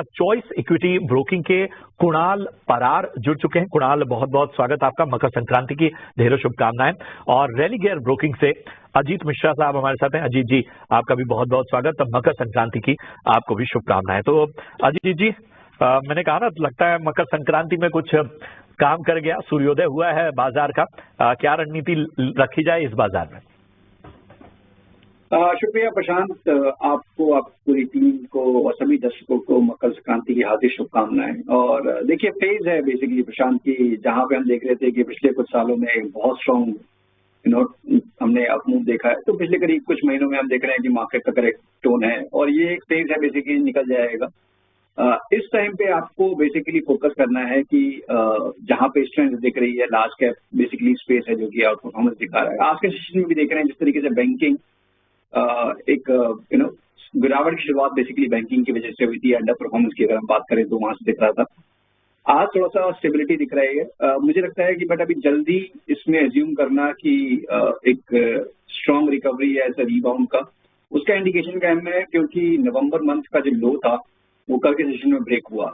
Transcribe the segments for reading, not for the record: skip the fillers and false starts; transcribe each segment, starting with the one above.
साथ choice equity broking के कुणाल परार जुड़ चुके हैं। कुणाल, बहुत बहुत स्वागत आपका, मकर संक्रांति की ढेरों शुभकामनाएं। और रैली गेयर ब्रोकिंग से अजीत मिश्रा साहब हमारे साथ हैं। अजीत जी, आपका भी बहुत बहुत स्वागत। मकर संक्रांति की आपको भी शुभकामनाएं। तो अजीत जी, मैंने कहा ना, लगता है मकर संक्रांति में कुछ काम कर गया, सूर्योदय हुआ है बाजार का। क्या रणनीति रखी जाए इस बाजार में? शुक्रिया प्रशांत, आपको, आप पूरी टीम को और सभी दर्शकों को मकर संक्रांति की हार्दिक शुभकामनाएं। और देखिए, फेज है बेसिकली प्रशांत की, जहां पे हम देख रहे थे कि पिछले कुछ सालों में बहुत स्ट्रॉन्ग हमने अप मूव देखा है, तो पिछले करीब कुछ महीनों में हम देख रहे हैं कि मार्केट का करेक्ट टोन है और ये एक फेज है, बेसिकली निकल जाएगा। इस टाइम पे आपको बेसिकली फोकस करना है कि जहां पे स्ट्रेंथ दिख रही है, लार्ज कैप बेसिकली स्पेस है जो कि आउट परफॉर्मेंस दिखा रहा है। आज के सेशन में भी देख रहे हैं जिस तरीके से बैंकिंग एक गिरावट की शुरुआत बेसिकली बैंकिंग की वजह से हुई थी, अंडर परफॉर्मेंस की अगर हम बात करें तो वहां से दिख रहा था। आज थोड़ा सा स्टेबिलिटी दिख रही है। मुझे लगता है कि बट अभी जल्दी इसमें एज्यूम करना कि एक स्ट्रॉन्ग रिकवरी है ऐसा रीबाउंड का, उसका इंडिकेशन क्या है, क्योंकि नवंबर मंथ का जो लो था वो कल के सेशन में ब्रेक हुआ,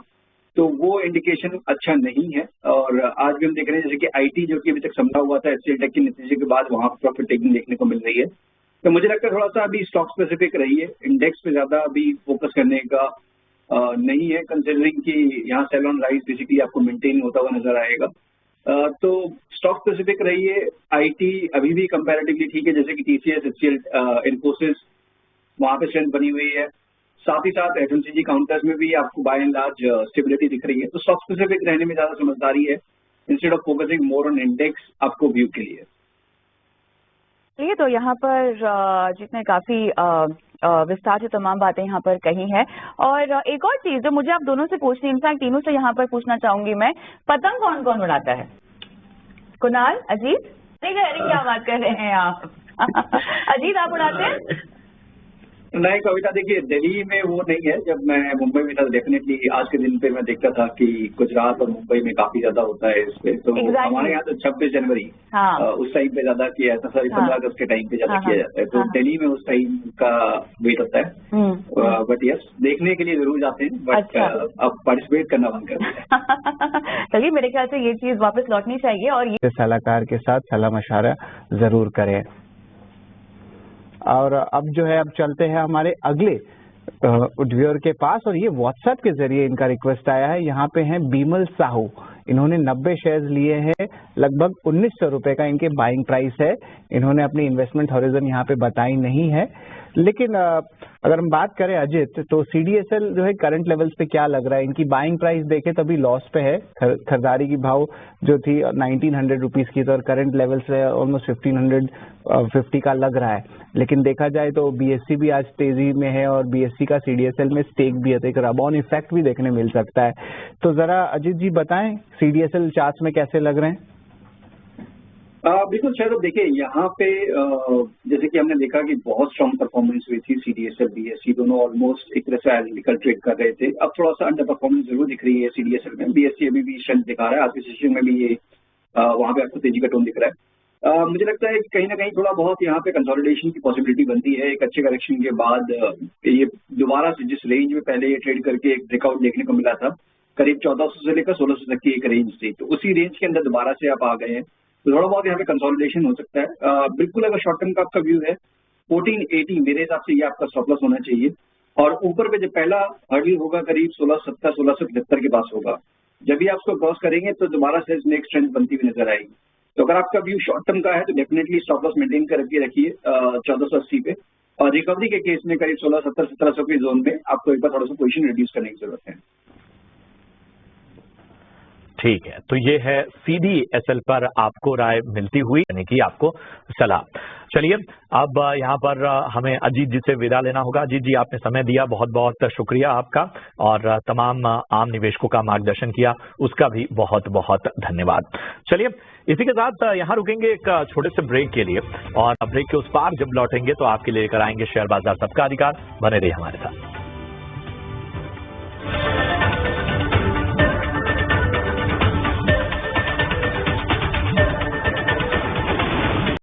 तो वो इंडिकेशन अच्छा नहीं है। और आज भी हम देख रहे हैं जैसे कि आईटी जो कि अभी तक समझा हुआ था एचसीएल टेक के नतीजे के बाद वहां प्रॉफिट टेकिंग देखने को मिल रही है। तो मुझे लगता है थोड़ा सा अभी स्टॉक स्पेसिफिक रही है, इंडेक्स पे ज्यादा अभी फोकस करने का नहीं है, कंसिडरिंग कि यहाँ सेल ऑन राइज बेसिकली आपको मेंटेन होता हुआ नजर आएगा। तो स्टॉक स्पेसिफिक रही है। आईटी अभी भी कंपैरेटिवली ठीक है, जैसे कि टीसीएस, एचसीएल, इन्फोसिस, वहां पे स्ट्रेंथ बनी हुई है। साथ ही साथ एफएमसीजी काउंटर्स में भी आपको बाय एंड लार्ज स्टेबिलिटी दिख रही है। तो स्टॉक स्पेसिफिक रहने में ज्यादा समझदारी है, instead of focusing more on index आपको व्यू के लिए। ये तो यहाँ पर जितने काफी विस्तार से तमाम बातें यहाँ पर कही हैं। और एक और चीज जो मुझे आप दोनों से पूछनी, इनफैक्ट तीनों से यहाँ पर पूछना चाहूंगी मैं, पतंग कौन कौन उड़ाता है? कुणाल, अजीत? अरे क्या बात कर रहे हैं आप? अजीत, आप उड़ाते हैं? नहीं कविता, देखिए दिल्ली में वो नहीं है। जब मैं मुंबई में था डेफिनेटली आज के दिन पे मैं देखता था कि गुजरात और मुंबई में काफी ज्यादा होता है इस पे। तो हमारे यहाँ तो 26 जनवरी उस टाइम पे ज्यादा किया जाता है, 15 अगस्त के टाइम पे ज्यादा किया जाता है। तो दिल्ली में उस टाइम का वेट होता है। बट यस, देखने के लिए जरूर जाते हैं, बट अब पार्टिसिपेट करना बंद कर दिया। चलिए, मेरे ख्याल से ये चीज वापस लौटनी चाहिए और ये सलाहकार के साथ सलाह मशवरा जरूर करें। और अब जो है, अब चलते हैं हमारे अगले व्यूअर के पास, और ये व्हाट्सएप के जरिए इनका रिक्वेस्ट आया है। यहाँ पे हैं बीमल साहू, इन्होंने 90 शेयर्स लिए हैं, लगभग 1900 रुपए का इनके बाइंग प्राइस है। इन्होंने अपनी इन्वेस्टमेंट हॉरिजन यहाँ पे बताई नहीं है, लेकिन अगर हम बात करें अजित, तो सीडीएसएल जो है करंट लेवल्स पे क्या लग रहा है? इनकी बाइंग प्राइस देखें तभी लॉस पे है। खरीदारी की भाव जो थी 1900 रुपीज की, तो और करंट लेवल्स से ऑलमोस्ट 1550 का लग रहा है। लेकिन देखा जाए तो बीएससी भी आज तेजी में है और बीएससी का सीडीएसएल में स्टेक भी है, तो एक रबाउंड इफेक्ट भी देखने मिल सकता है। तो जरा अजित जी बताएं, सीडीएसएल चार्ट्स में कैसे लग रहे हैं? बिल्कुल शायद, देखिए यहाँ पे जैसे कि हमने देखा कि बहुत स्ट्रॉन्ग परफॉर्मेंस हुई थी, सीडीएसएल बीएससी दोनों ऑलमोस्ट एक तरह से आइडेंटिकल ट्रेड कर रहे थे। अब थोड़ा सा अंडर परफॉर्मेंस जरूर दिख रही है सीडीएसएल में, बीएससी अभी भी स्ट्रेंथ दिखा रहा है। आज के सेशन में भी ये वहां पे आपको तेजी का टोन दिख रहा है। मुझे लगता है कि कहीं ना कहीं थोड़ा बहुत यहाँ पे कंसोलिडेशन की पॉसिबिलिटी बनती है। एक अच्छे करेक्शन के बाद ये दोबारा से जिस रेंज में पहले ये ट्रेड करके एक ब्रेकआउट देखने को मिला था, करीब 1400 से लेकर 1600 तक की एक रेंज थी, तो उसी रेंज के अंदर दोबारा से आप आ गए हैं, तो थोड़ा बहुत यहाँ पे कंसोलिडेशन हो सकता है। बिल्कुल अगर शॉर्ट टर्म का आपका व्यू है 1480, मेरे हिसाब से ये आपका स्टॉप लॉस होना चाहिए। और ऊपर पे जो पहला हर्डल होगा करीब 1670 1675 के पास होगा, जब भी आप उसको क्रॉस करेंगे तो दोबारा से नेक्स्ट ट्रेंड बनती हुई नजर आएगी। तो अगर आपका व्यू शॉर्ट टर्म का है तो डेफिनेटली स्टॉप लॉस मेंटेन करके रखिए 1480 पे, और रिकवरी के केस में करीब 1670 1700 के जोन में आपको एक बार थोड़ा सा पोजीशन रिड्यूस करने की जरूरत है। ठीक है, तो ये है सीडीएसएल पर आपको राय मिलती हुई, यानी कि आपको सलाह। चलिए, अब यहाँ पर हमें अजीत जी से विदा लेना होगा। अजीत जी, आपने समय दिया, बहुत बहुत शुक्रिया आपका, और तमाम आम निवेशकों का मार्गदर्शन किया, उसका भी बहुत बहुत धन्यवाद। चलिए, इसी के साथ यहाँ रुकेंगे एक छोटे से ब्रेक के लिए, और ब्रेक के उस पार जब लौटेंगे तो आपके लिए लेकर आएंगे शेयर बाजार सबका अधिकार। बने रहिए हमारे साथ।